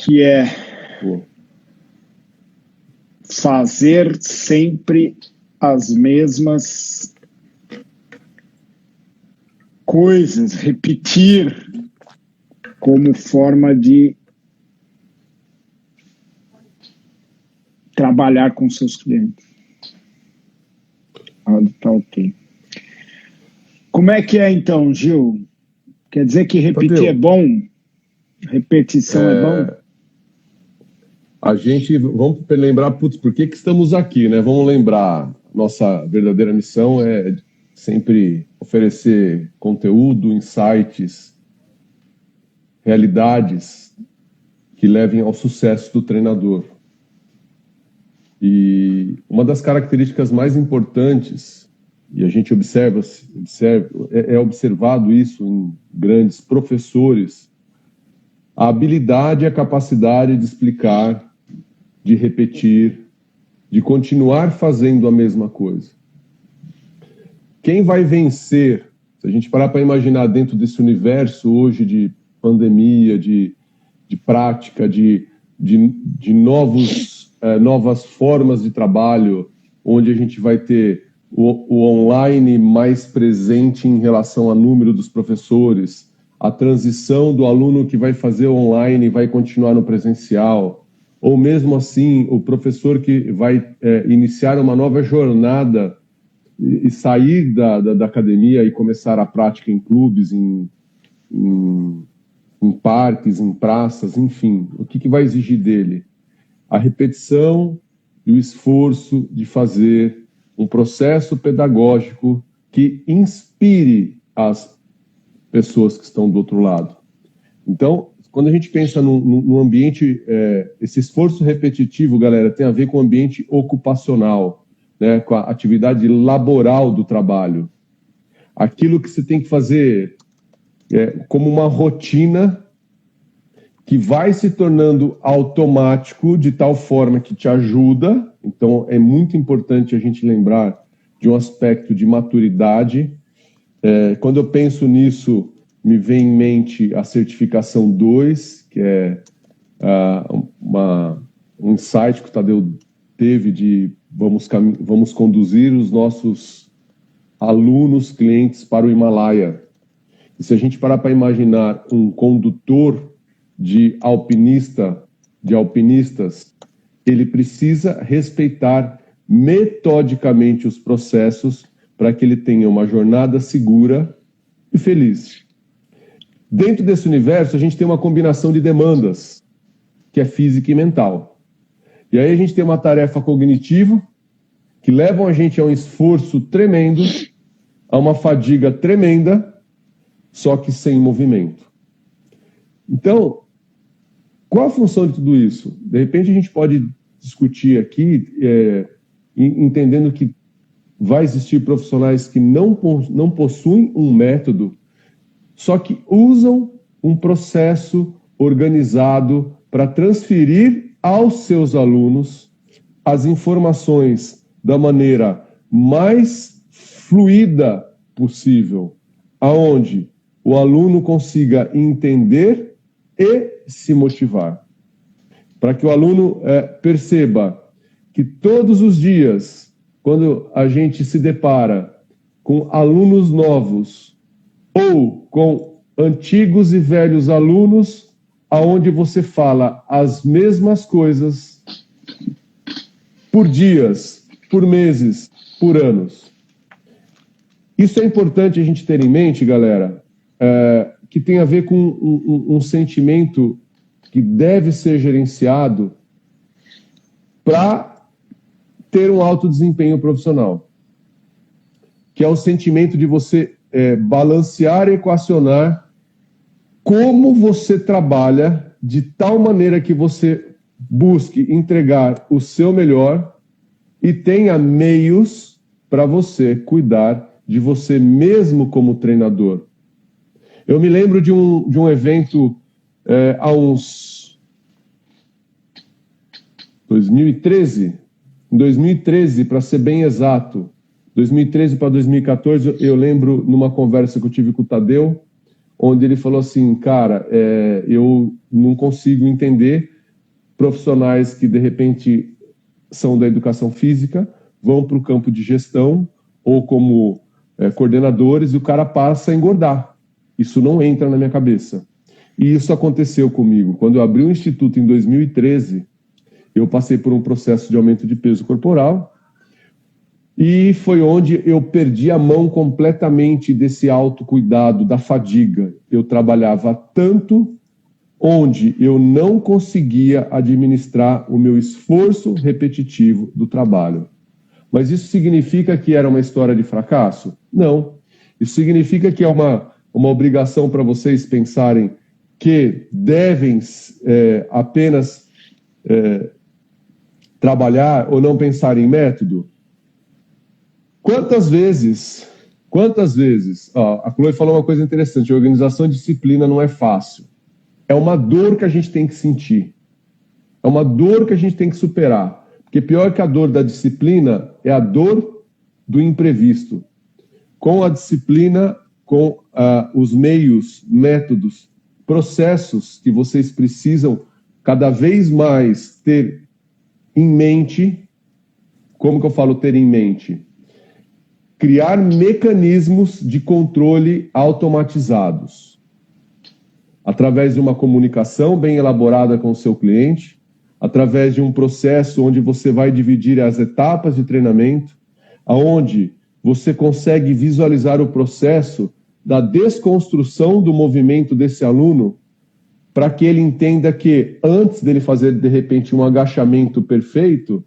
que é fazer sempre as mesmas coisas, repetir como forma de trabalhar com seus clientes. Tá ok. Como é que é então, Gil? Quer dizer que repetir é bom? Repetição é bom? A gente, vamos lembrar, por que estamos aqui, né? Vamos lembrar, nossa verdadeira missão é sempre oferecer conteúdo, insights, realidades que levem ao sucesso do treinador. E uma das características mais importantes, e a gente é observado isso em grandes professores, a habilidade e a capacidade de explicar, de repetir, de continuar fazendo a mesma coisa. Quem vai vencer, se a gente parar para imaginar dentro desse universo hoje de pandemia, de prática, de novas formas de trabalho, onde a gente vai ter o online mais presente em relação ao número dos professores, a transição do aluno que vai fazer online e vai continuar no presencial, ou mesmo assim o professor que vai iniciar uma nova jornada e sair da academia e começar a prática em clubes, em parques, em praças, enfim. O que vai exigir dele? A repetição e o esforço de fazer um processo pedagógico que inspire as pessoas que estão do outro lado. Então, quando a gente pensa no ambiente, esse esforço repetitivo, galera, tem a ver com o ambiente ocupacional, né, com a atividade laboral do trabalho. Aquilo que você tem que fazer como uma rotina que vai se tornando automático de tal forma que te ajuda. Então, é muito importante a gente lembrar de um aspecto de maturidade. Quando eu penso nisso, me vem em mente a certificação 2, que é um insight que o Tadeu teve de vamos conduzir os nossos alunos, clientes para o Himalaia. E se a gente parar para imaginar um condutor de alpinistas, ele precisa respeitar metodicamente os processos para que ele tenha uma jornada segura e feliz. Dentro desse universo, a gente tem uma combinação de demandas, que é física e mental. E aí a gente tem uma tarefa cognitiva, que levam a gente a um esforço tremendo, a uma fadiga tremenda, só que sem movimento. Então, qual a função de tudo isso? De repente a gente pode discutir aqui, entendendo que vai existir profissionais que não possuem um método, só que usam um processo organizado para transferir aos seus alunos as informações da maneira mais fluida possível, aonde o aluno consiga entender e se motivar. Para que o aluno perceba que todos os dias, quando a gente se depara com alunos novos ou com antigos e velhos alunos, aonde você fala as mesmas coisas por dias, por meses, por anos. Isso é importante a gente ter em mente, galera, que tem a ver com um sentimento que deve ser gerenciado para ter um alto desempenho profissional, que é o sentimento de você balancear e equacionar como você trabalha de tal maneira que você busque entregar o seu melhor e tenha meios para você cuidar de você mesmo como treinador. Eu me lembro de um evento há uns 2013, em 2013, para ser bem exato, 2013 para 2014, eu lembro numa conversa que eu tive com o Tadeu, onde ele falou assim, cara, eu não consigo entender profissionais que, de repente, são da educação física, vão para o campo de gestão ou como coordenadores e o cara passa a engordar. Isso não entra na minha cabeça. E isso aconteceu comigo. Quando eu abri o Instituto em 2013, eu passei por um processo de aumento de peso corporal e foi onde eu perdi a mão completamente desse autocuidado, da fadiga. Eu trabalhava tanto onde eu não conseguia administrar o meu esforço repetitivo do trabalho. Mas isso significa que era uma história de fracasso? Não. Isso significa que é uma obrigação para vocês pensarem que devem apenas trabalhar ou não pensar em método? Quantas vezes, a Chloe falou uma coisa interessante, a organização e disciplina não é fácil. É uma dor que a gente tem que sentir. É uma dor que a gente tem que superar. Porque pior que a dor da disciplina é a dor do imprevisto. Com a disciplina, com os meios, métodos, processos que vocês precisam cada vez mais ter em mente. Como que eu falo ter em mente? Criar mecanismos de controle automatizados. Através de uma comunicação bem elaborada com o seu cliente, através de um processo onde você vai dividir as etapas de treinamento, aonde você consegue visualizar o processo da desconstrução do movimento desse aluno, para que ele entenda que antes dele fazer, de repente, um agachamento perfeito,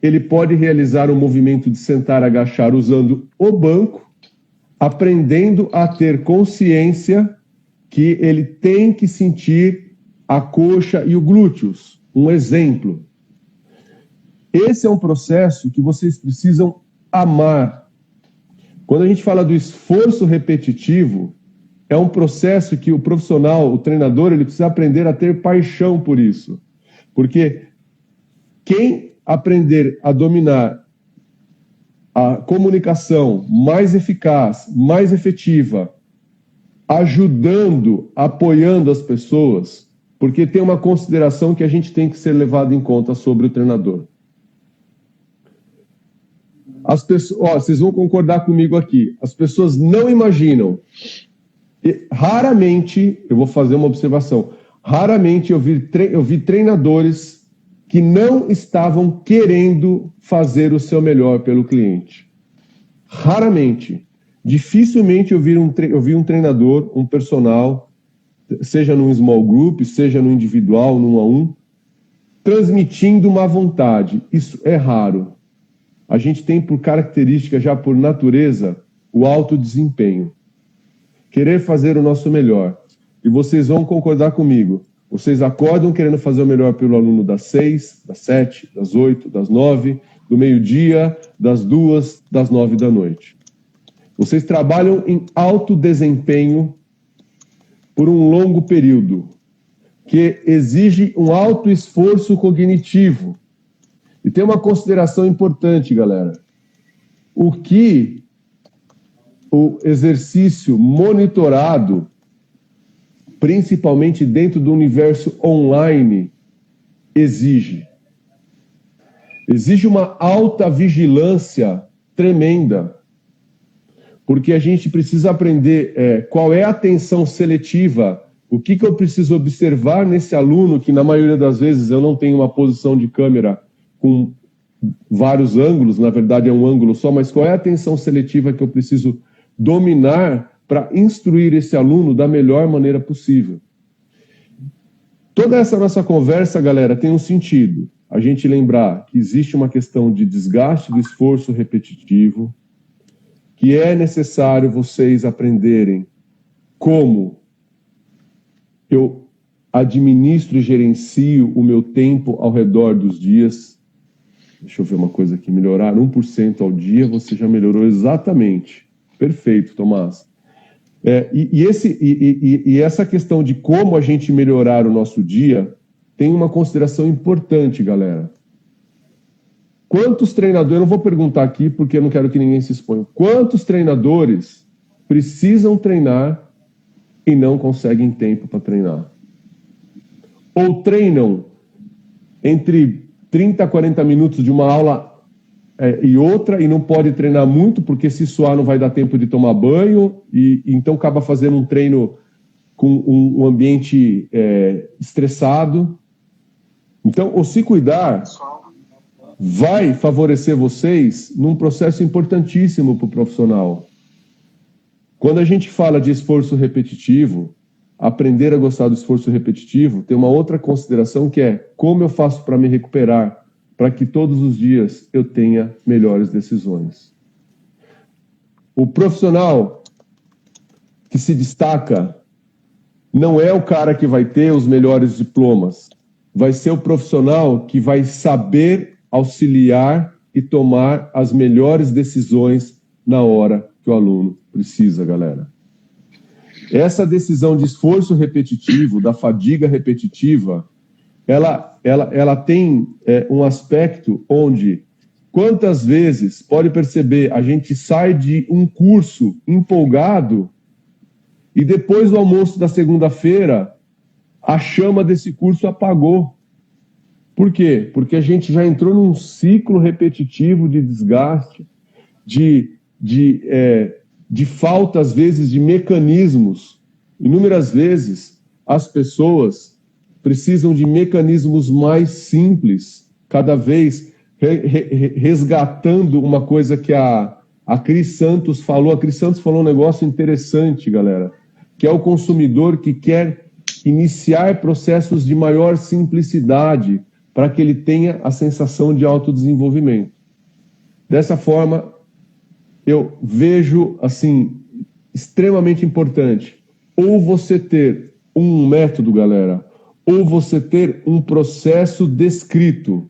ele pode realizar o movimento de sentar, agachar usando o banco, aprendendo a ter consciência que ele tem que sentir a coxa e o glúteos. Um exemplo. Esse é um processo que vocês precisam amar. Quando a gente fala do esforço repetitivo, é um processo que o profissional, o treinador, ele precisa aprender a ter paixão por isso. Porque quem aprender a dominar a comunicação mais eficaz, mais efetiva, ajudando, apoiando as pessoas, porque tem uma consideração que a gente tem que ser levado em conta sobre o treinador. As pessoas, vocês vão concordar comigo aqui, as pessoas não imaginam, raramente, eu vou fazer uma observação, raramente eu vi treinadores que não estavam querendo fazer o seu melhor pelo cliente. Raramente. Dificilmente eu vi um treinador, um personal, seja num small group, seja no individual, num a um, transmitindo uma vontade. Isso é raro. A gente tem por característica, já por natureza, o alto desempenho. Querer fazer o nosso melhor. E vocês vão concordar comigo. Vocês acordam querendo fazer o melhor pelo aluno das 6, das 7, das 8, das 9, do meio-dia, das 2, das 9 da noite. Vocês trabalham em alto desempenho por um longo período, que exige um alto esforço cognitivo. E tem uma consideração importante, galera. O que o exercício monitorado, principalmente dentro do universo online, exige? Exige uma alta vigilância tremenda. Porque a gente precisa aprender qual é a atenção seletiva, o que eu preciso observar nesse aluno, que na maioria das vezes eu não tenho uma posição de câmera com vários ângulos, na verdade é um ângulo só, mas qual é a atenção seletiva que eu preciso dominar para instruir esse aluno da melhor maneira possível. Toda essa nossa conversa, galera, tem um sentido. A gente lembrar que existe uma questão de desgaste do esforço repetitivo, que é necessário vocês aprenderem como eu administro e gerencio o meu tempo ao redor dos dias. Deixa eu ver uma coisa aqui, melhorar 1% ao dia, você já melhorou exatamente. Perfeito, Tomás. E essa questão de como a gente melhorar o nosso dia tem uma consideração importante, galera. Quantos treinadores, eu não vou perguntar aqui porque eu não quero que ninguém se exponha, quantos treinadores precisam treinar e não conseguem tempo para treinar? Ou treinam entre 30 a 40 minutos de uma aula e outra, e não pode treinar muito, porque se suar não vai dar tempo de tomar banho, e então acaba fazendo um treino com um ambiente estressado. Então, o Se Cuidar vai favorecer vocês num processo importantíssimo para o profissional. Quando a gente fala de esforço repetitivo, aprender a gostar do esforço repetitivo, tem uma outra consideração que é como eu faço para me recuperar, para que todos os dias eu tenha melhores decisões. O profissional que se destaca não é o cara que vai ter os melhores diplomas, vai ser o profissional que vai saber auxiliar e tomar as melhores decisões na hora que o aluno precisa, galera. Essa decisão de esforço repetitivo, da fadiga repetitiva, ela tem um aspecto onde, quantas vezes, pode perceber, a gente sai de um curso empolgado e depois do almoço da segunda-feira, a chama desse curso apagou. Por quê? Porque a gente já entrou num ciclo repetitivo de desgaste, de falta, às vezes, de mecanismos. Inúmeras vezes, as pessoas precisam de mecanismos mais simples, cada vez resgatando uma coisa que a Cris Santos falou. A Cris Santos falou um negócio interessante, galera, que é o consumidor que quer iniciar processos de maior simplicidade para que ele tenha a sensação de autodesenvolvimento. Dessa forma, eu vejo, assim, extremamente importante, ou você ter um método, galera, ou você ter um processo descrito.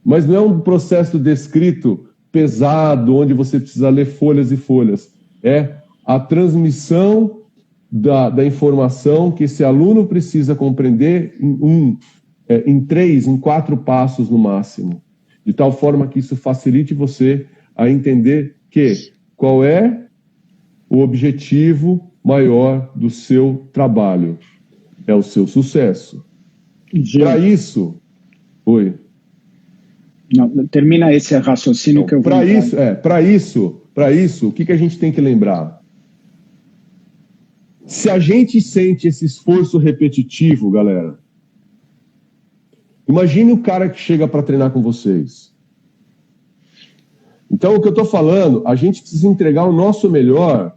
Mas não é um processo descrito pesado, onde você precisa ler folhas e folhas. É a transmissão da informação que esse aluno precisa compreender em 3, em 4 passos no máximo. De tal forma que isso facilite você a entender qual é o objetivo maior do seu trabalho. É o seu sucesso. Para isso... Oi. Não, termina esse raciocínio que eu vou... Para isso, o que a gente tem que lembrar? Se a gente sente esse esforço repetitivo, galera, imagine o cara que chega para treinar com vocês. Então, o que eu estou falando, a gente precisa entregar o nosso melhor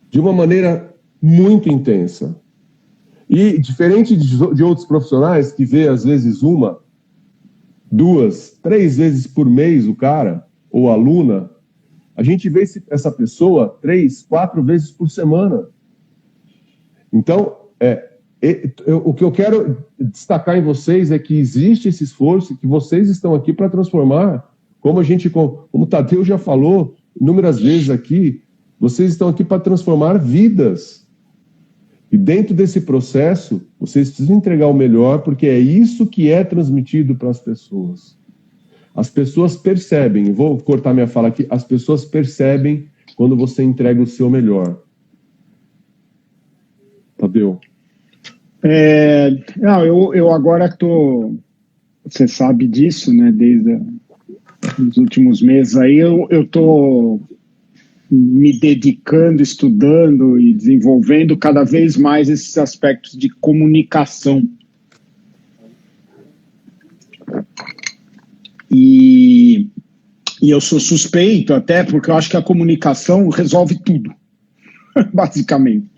de uma maneira muito intensa. E, diferente de outros profissionais que vê, às vezes, 1, 2, 3 vezes por mês o cara, ou a aluna, a gente vê essa pessoa 3, 4 vezes por semana. Então, o que eu quero destacar em vocês é que existe esse esforço, que vocês estão aqui para transformar, como o Tadeu já falou inúmeras vezes aqui, vocês estão aqui para transformar vidas. E dentro desse processo, vocês precisam entregar o melhor, porque é isso que é transmitido para as pessoas. As pessoas percebem, vou cortar minha fala aqui, as pessoas percebem quando você entrega o seu melhor. Tadeu? Eu agora estou... Você sabe disso, né? Desde os últimos meses aí, eu estou me dedicando, estudando e desenvolvendo cada vez mais esses aspectos de comunicação. E eu sou suspeito até, porque eu acho que a comunicação resolve tudo, basicamente.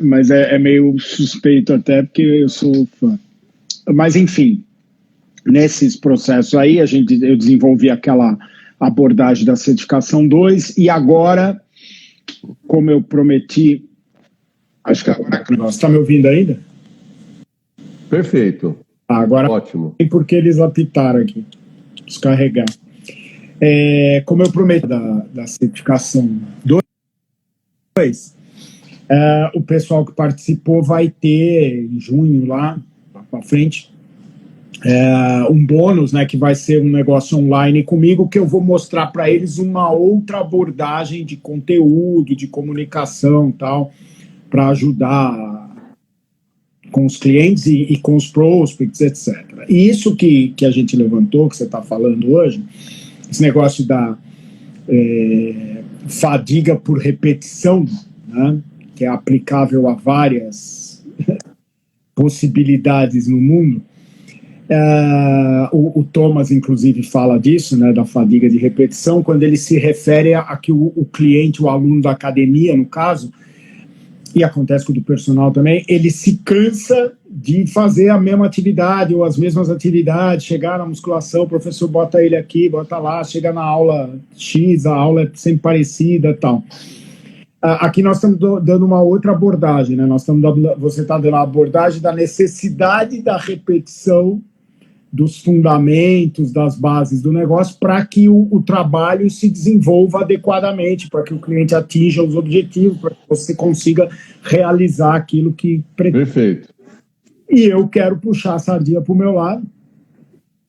Mas é meio suspeito até, porque eu sou fã. Mas, enfim, nesses processos aí, eu desenvolvi aquela abordagem da certificação 2, e agora, como eu prometi... Acho que agora... Você está me ouvindo ainda? Perfeito. Agora, ótimo. E porque eles apitaram aqui, descarregar. Como eu prometi da certificação 2, o pessoal que participou vai ter, em junho, lá para frente, um bônus, né, que vai ser um negócio online comigo, que eu vou mostrar para eles uma outra abordagem de conteúdo, de comunicação e tal, para ajudar com os clientes e com os prospects, etc. E isso que a gente levantou, que você está falando hoje, esse negócio da fadiga por repetição, né, que é aplicável a várias possibilidades no mundo. O Thomas, inclusive, fala disso, né, da fadiga de repetição, quando ele se refere a que o cliente, o aluno da academia, no caso, e acontece com o do personal também, ele se cansa de fazer a mesma atividade ou as mesmas atividades, chegar na musculação, o professor bota ele aqui, bota lá, chega na aula X, a aula é sempre parecida e tal. Aqui nós estamos dando uma outra abordagem, né? Você está dando a abordagem da necessidade da repetição dos fundamentos, das bases do negócio, para que o trabalho se desenvolva adequadamente, para que o cliente atinja os objetivos, para que você consiga realizar aquilo que pretende. Perfeito. E eu quero puxar a sardinha para o meu lado,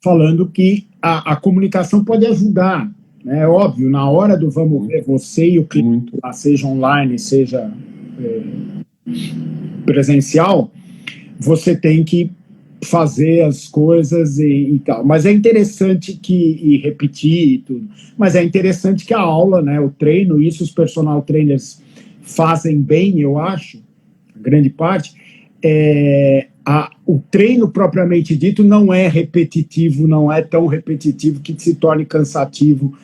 falando que a comunicação pode ajudar. É óbvio, na hora do vamos ver, você e o cliente, seja online, seja presencial, você tem que fazer as coisas e tal. Mas é interessante e repetir e tudo. Mas é interessante que a aula, né, o treino, isso os personal trainers fazem bem, eu acho, a grande parte, o treino propriamente dito não é repetitivo, não é tão repetitivo que se torne cansativo,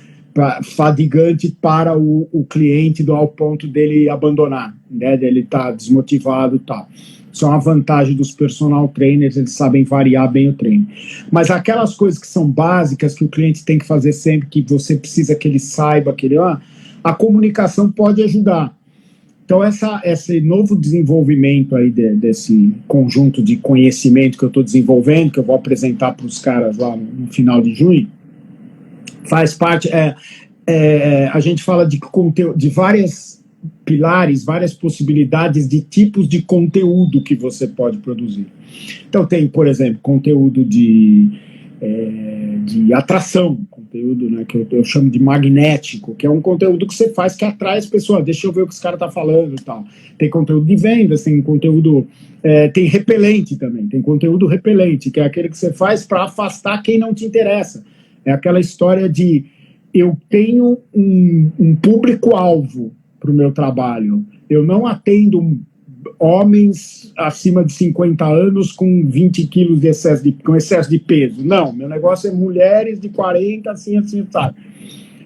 fadigante para o cliente ao ponto dele abandonar, né, dele estar desmotivado e tal. Isso é uma vantagem dos personal trainers, eles sabem variar bem o treino. Mas aquelas coisas que são básicas, que o cliente tem que fazer sempre, que você precisa que ele saiba, a comunicação pode ajudar. Então, esse novo desenvolvimento aí desse conjunto de conhecimento que eu estou desenvolvendo, que eu vou apresentar para os caras lá no final de junho, faz parte, a gente fala de conteúdo, de várias pilares, várias possibilidades de tipos de conteúdo que você pode produzir. Então tem, por exemplo, conteúdo de atração, conteúdo, né, que eu chamo de magnético, que é um conteúdo que você faz que atrai as pessoas, deixa eu ver o que os caras estão falando e tal. Tem conteúdo de vendas, tem conteúdo, tem repelente também, tem conteúdo repelente, que é aquele que você faz para afastar quem não te interessa. É aquela história de eu tenho um público-alvo para o meu trabalho. Eu não atendo homens acima de 50 anos com 20 quilos de excesso de peso. Não, meu negócio é mulheres de 40, assim, sabe?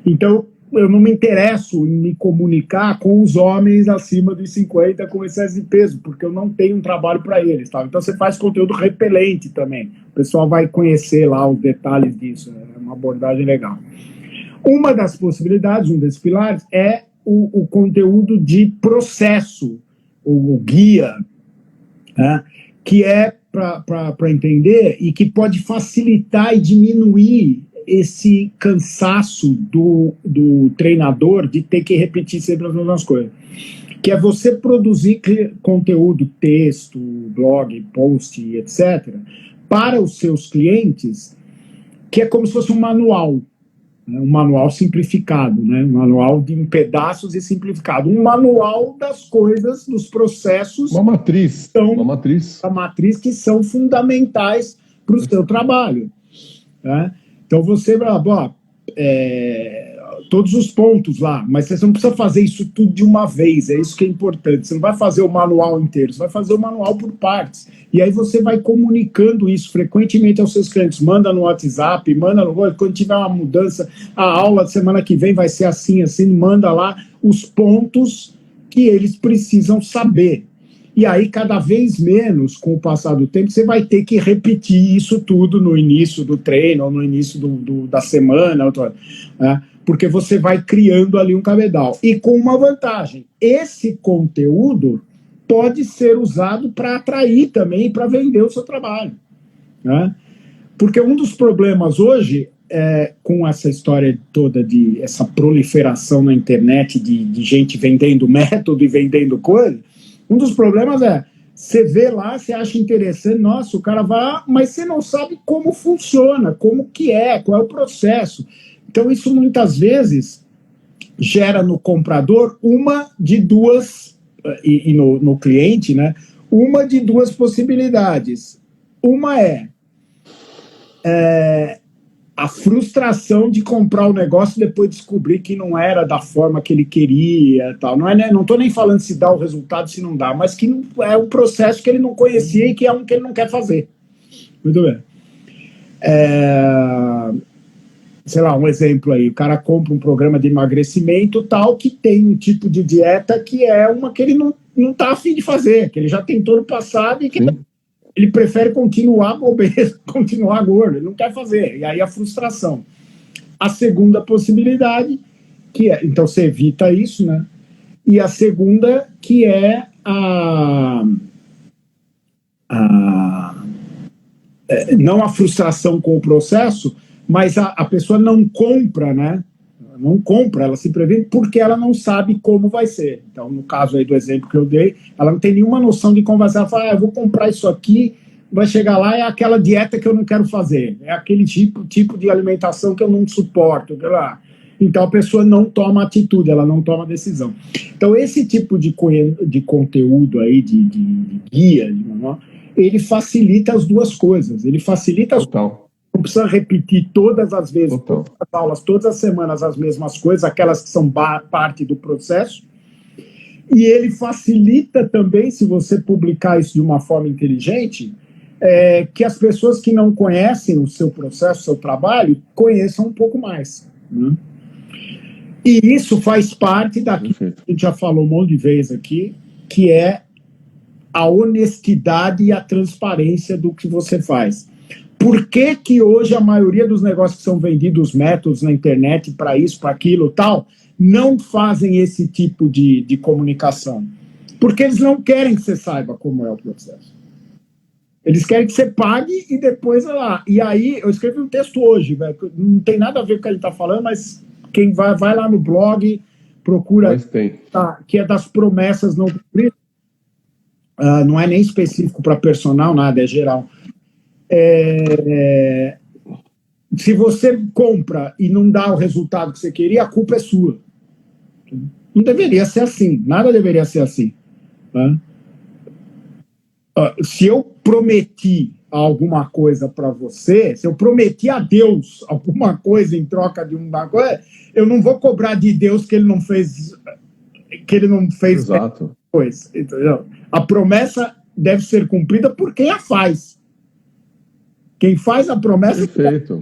Então, eu não me interesso em me comunicar com os homens acima de 50 com excesso de peso, porque eu não tenho um trabalho para eles, tá? Então, você faz conteúdo repelente também. O pessoal vai conhecer lá os detalhes disso. É uma abordagem legal. Uma das possibilidades, um desses pilares, é o conteúdo de processo, o guia, né, que é para entender e que pode facilitar e diminuir esse cansaço do treinador de ter que repetir sempre as mesmas coisas. Que é você produzir conteúdo, texto, blog, post, etc., para os seus clientes, que é como se fosse um manual. Um manual simplificado, né? Um manual em pedaços e simplificado. Um manual das coisas, dos processos. Uma matriz. A matriz que são fundamentais para o seu trabalho. Né? Então você vai todos os pontos lá, mas você não precisa fazer isso tudo de uma vez, é isso que é importante. Você não vai fazer o manual inteiro, você vai fazer o manual por partes. E aí você vai comunicando isso frequentemente aos seus clientes. Manda no WhatsApp, quando tiver uma mudança, a aula de semana que vem vai ser assim, manda lá os pontos que eles precisam saber. E aí, cada vez menos, com o passar do tempo, você vai ter que repetir isso tudo no início do treino, ou no início da semana, né? Porque você vai criando ali um cabedal. E com uma vantagem, esse conteúdo pode ser usado para atrair também, para vender o seu trabalho. Né? Porque um dos problemas hoje, com essa história toda de essa proliferação na internet de gente vendendo método e vendendo coisa, um dos problemas você vê lá, você acha interessante, nossa, o cara vai lá, mas você não sabe como funciona, como que qual é o processo. Então, isso muitas vezes gera no comprador uma de duas, e no cliente, né, uma de duas possibilidades. Uma a frustração de comprar o negócio e depois descobrir que não era da forma que ele queria, tal. Não estou nem falando se dá o resultado, se não dá, mas que é um processo que ele não conhecia e que é um que ele não quer fazer. Muito bem. Sei lá, um exemplo aí, o cara compra um programa de emagrecimento tal, que tem um tipo de dieta que é uma que ele não está afim de fazer, que ele já tentou no passado e que ele prefere continuar obeso, continuar gordo, ele não quer fazer, e aí a frustração. A segunda possibilidade, que é, então você evita isso, né? E a segunda, que é não a frustração com o processo, mas a pessoa não compra, né? Não compra, ela se previne porque ela não sabe como vai ser. Então, no caso aí do exemplo que eu dei, ela não tem nenhuma noção de como vai ser. Ela fala, eu vou comprar isso aqui, vai chegar lá, é aquela dieta que eu não quero fazer, é aquele tipo de alimentação que eu não suporto. Então, a pessoa não toma atitude, ela não toma decisão. Então, esse tipo de conteúdo aí, de guia, ele facilita as duas coisas. Ele facilita as coisas. Não precisa repetir todas as vezes, todas as aulas, todas as semanas as mesmas coisas, aquelas que são parte do processo. E ele facilita também, se você publicar isso de uma forma inteligente, que as pessoas que não conhecem o seu processo, o seu trabalho, conheçam um pouco mais. Né? E isso faz parte daquilo que a gente já falou um monte de vezes aqui, que é a honestidade e a transparência do que você faz. Por que que hoje a maioria dos negócios que são vendidos, métodos na internet para isso, para aquilo tal, não fazem esse tipo de comunicação? Porque eles não querem que você saiba como é o processo. Eles querem que você pague e depois lá. E aí, eu escrevi um texto hoje, véio, não tem nada a ver com o que a gente está falando, mas quem vai lá no blog, procura, que é das promessas não cumpridas. Não é nem específico para personal, nada, é geral. Se você compra e não dá o resultado que você queria, a culpa é sua. Não deveria ser assim, nada deveria ser assim. Né? Se eu prometi alguma coisa para você, se eu prometi a Deus alguma coisa em troca de uma coisa, eu não vou cobrar de Deus que ele não fez Exato. Coisa, entendeu? A promessa deve ser cumprida por quem a faz. Quem faz a promessa é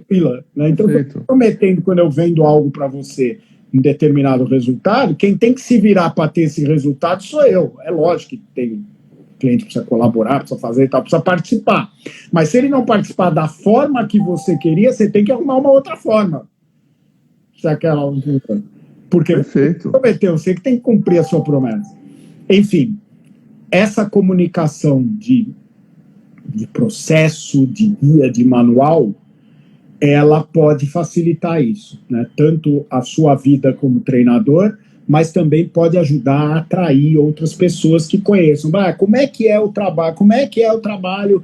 fila, né? Então, eu estou prometendo, quando eu vendo algo para você, um determinado resultado, quem tem que se virar para ter esse resultado sou eu. É lógico que tem cliente que precisa colaborar, precisa fazer e tal, precisa participar. Mas se ele não participar da forma que você queria, você tem que arrumar uma outra forma. Porque você prometeu, você que tem que cumprir a sua promessa. Enfim, essa comunicação de processo, de guia, de manual, ela pode facilitar isso, né? Tanto a sua vida como treinador, mas também pode ajudar a atrair outras pessoas que conheçam. Como é que é o trabalho? Como é que é o trabalho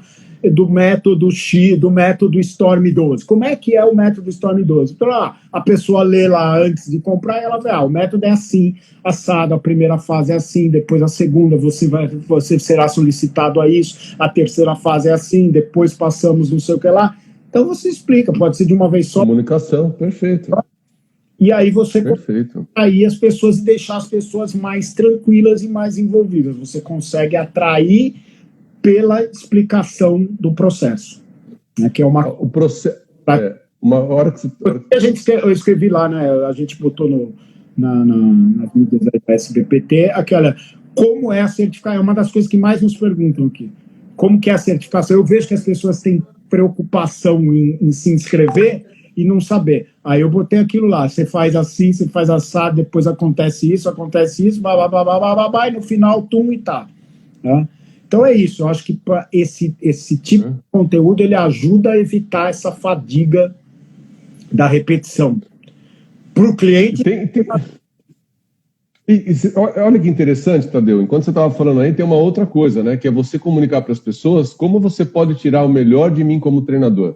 do método X, do método Storm 12? Como é que é o método Storm 12? Então, a pessoa lê lá antes de comprar e ela vê, o método é assim, assado, a primeira fase é assim, depois a segunda você será solicitado a isso, a terceira fase é assim, depois passamos não sei o que lá. Então você explica, pode ser de uma vez só. Comunicação, perfeito. E aí você consegue atrair as pessoas e deixar as pessoas mais tranquilas e mais envolvidas. Você consegue atrair pela explicação do processo. Né, que é o processo. Uma hora que eu escrevi lá, né? A gente botou nas mídias da SBPT, aquela. Como é a certificação? É uma das coisas que mais nos perguntam aqui. Como que é a certificação? Eu vejo que as pessoas têm preocupação em se inscrever e não saber. Aí eu botei aquilo lá, você faz assim, você faz assado, depois acontece isso, e no final, e tá. Né? Então é isso, eu acho que esse tipo de conteúdo ele ajuda a evitar essa fadiga da repetição. Para o cliente... olha que interessante, Tadeu, enquanto você estava falando aí, tem uma outra coisa, né? Que é você comunicar para as pessoas como você pode tirar o melhor de mim como treinador.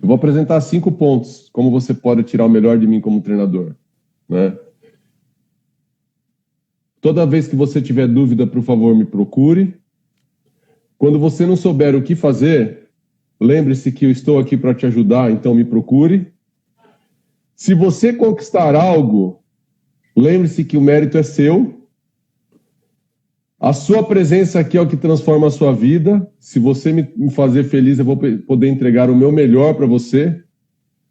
Eu vou apresentar 5 pontos, como você pode tirar o melhor de mim como treinador. Né? Toda vez que você tiver dúvida, por favor, me procure. Quando você não souber o que fazer, lembre-se que eu estou aqui para te ajudar, então me procure. Se você conquistar algo, lembre-se que o mérito é seu. A sua presença aqui é o que transforma a sua vida. Se você me fazer feliz, eu vou poder entregar o meu melhor para você.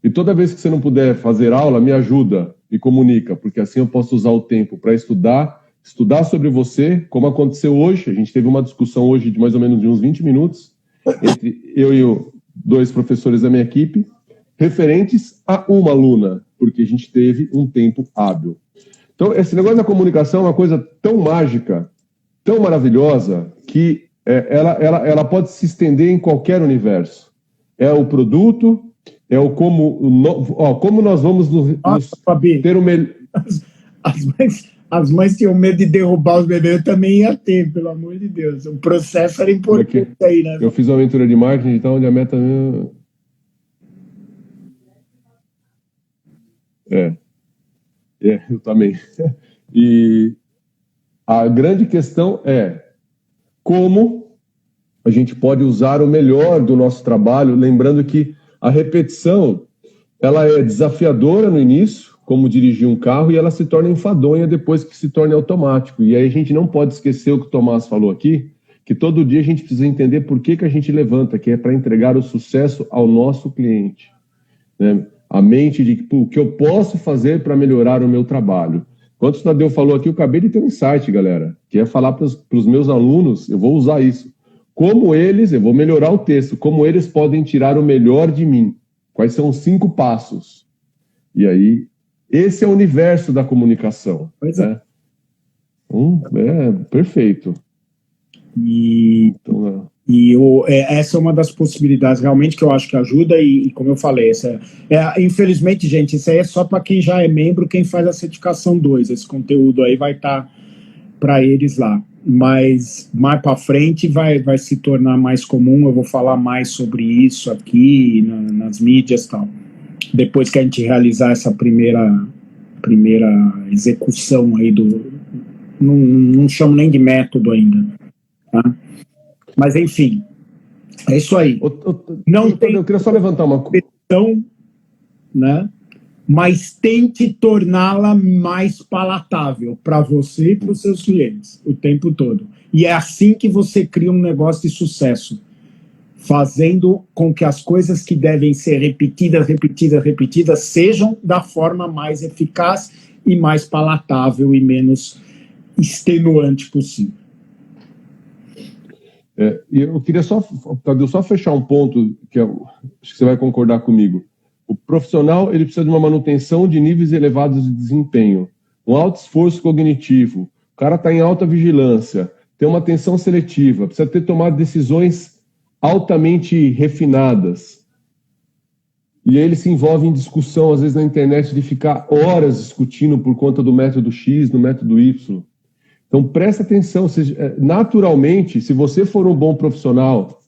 E toda vez que você não puder fazer aula, me ajuda, me comunica, porque assim eu posso usar o tempo para estudar sobre você, como aconteceu hoje. A gente teve uma discussão hoje de mais ou menos de uns 20 minutos, entre eu e dois professores da minha equipe, referentes a uma aluna, porque a gente teve um tempo hábil. Então, esse negócio da comunicação é uma coisa tão mágica, tão maravilhosa, que ela pode se estender em qualquer universo. É o produto, é o como nós vamos ter o melhor... As mães tinham medo de derrubar os bebês, eu também ia ter, pelo amor de Deus. O processo era importante aí, né? Eu fiz uma aventura de marketing, então onde a meta... eu também. E a grande questão é como a gente pode usar o melhor do nosso trabalho, lembrando que a repetição, ela é desafiadora no início, como dirigir um carro, e ela se torna enfadonha depois que se torna automático. E aí a gente não pode esquecer o que o Tomás falou aqui, que todo dia a gente precisa entender por que a gente levanta, que é para entregar o sucesso ao nosso cliente, né? A mente de o que eu posso fazer para melhorar o meu trabalho. Quando o Tadeu falou aqui, eu acabei de ter um insight, galera, que é falar para os meus alunos, eu vou usar isso, eu vou melhorar o texto, como eles podem tirar o melhor de mim. Quais são os 5 passos? E aí, esse é o universo da comunicação. Pois é. Perfeito. Essa é uma das possibilidades realmente que eu acho que ajuda e como eu falei, infelizmente, gente, isso aí é só para quem já é membro, quem faz a certificação 2. Esse conteúdo aí vai estar para eles lá. Mas mais para frente vai se tornar mais comum, eu vou falar mais sobre isso aqui nas mídias e tal. Depois que a gente realizar essa primeira execução aí não chamo nem de método ainda, tá? Mas enfim, é isso aí. Eu queria só levantar uma coisa, né? Mas tente torná-la mais palatável para você e para os seus clientes o tempo todo. E é assim que você cria um negócio de sucesso, fazendo com que as coisas que devem ser repetidas sejam da forma mais eficaz e mais palatável e menos extenuante possível. E eu queria só fechar um ponto que acho que você vai concordar comigo. O profissional ele precisa de uma manutenção de níveis elevados de desempenho, um alto esforço cognitivo, o cara está em alta vigilância, tem uma atenção seletiva, precisa ter tomado decisões altamente refinadas. E aí ele se envolve em discussão, às vezes na internet, de ficar horas discutindo por conta do método X, do método Y. Então presta atenção, naturalmente, se você for um bom profissional,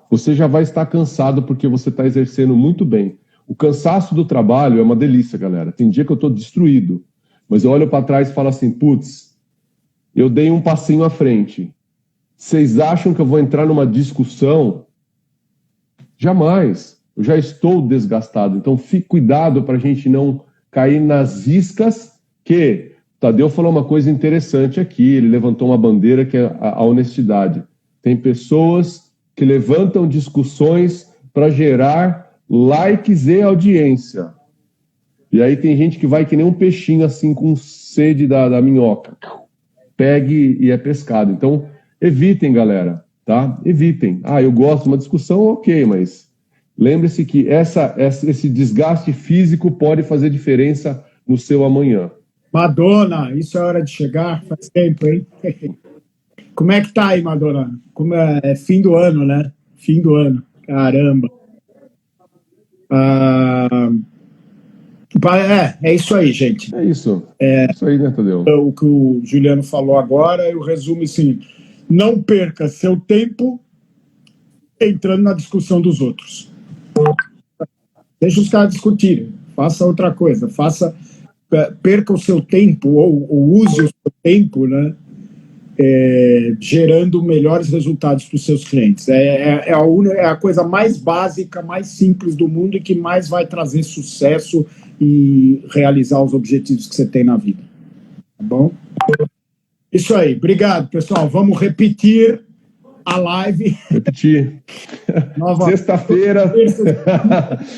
você já vai estar cansado porque você está exercendo muito bem. O cansaço do trabalho é uma delícia, galera. Tem dia que eu estou destruído, mas eu olho para trás e falo assim, putz, eu dei um passinho à frente. Vocês acham que eu vou entrar numa discussão? Jamais. Eu já estou desgastado. Então fique cuidado para a gente não cair nas iscas que... O Tadeu falou uma coisa interessante aqui, ele levantou uma bandeira que é a honestidade. Tem pessoas que levantam discussões para gerar likes e audiência. E aí tem gente que vai que nem um peixinho assim com sede da minhoca. Pegue e é pescado. Então, evitem, galera, tá? Evitem. Eu gosto de uma discussão, ok, mas lembre-se que esse desgaste físico pode fazer diferença no seu amanhã. Madonna, isso é hora de chegar? Faz tempo, hein? Como é que tá aí, Madonna? É fim do ano, né? Fim do ano. Caramba. É isso aí, gente. É isso. Isso aí, né, Tadeu? O que o Juliano falou agora, eu resumo assim, não perca seu tempo entrando na discussão dos outros. Deixa os caras discutirem. Faça outra coisa. Perca o seu tempo, ou use o seu tempo, né, gerando melhores resultados para os seus clientes. É a coisa mais básica, mais simples do mundo e que mais vai trazer sucesso e realizar os objetivos que você tem na vida. Tá bom? Isso aí. Obrigado, pessoal. Vamos repetir a live. Repetir. Sexta-feira.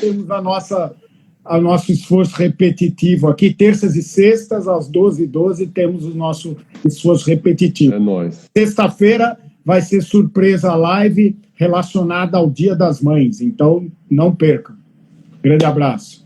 Temos o nosso esforço repetitivo aqui. Terças e sextas, às 12h12, temos o nosso esforço repetitivo. É nóis. Sexta-feira vai ser surpresa a live relacionada ao Dia das Mães. Então, não percam. Grande abraço.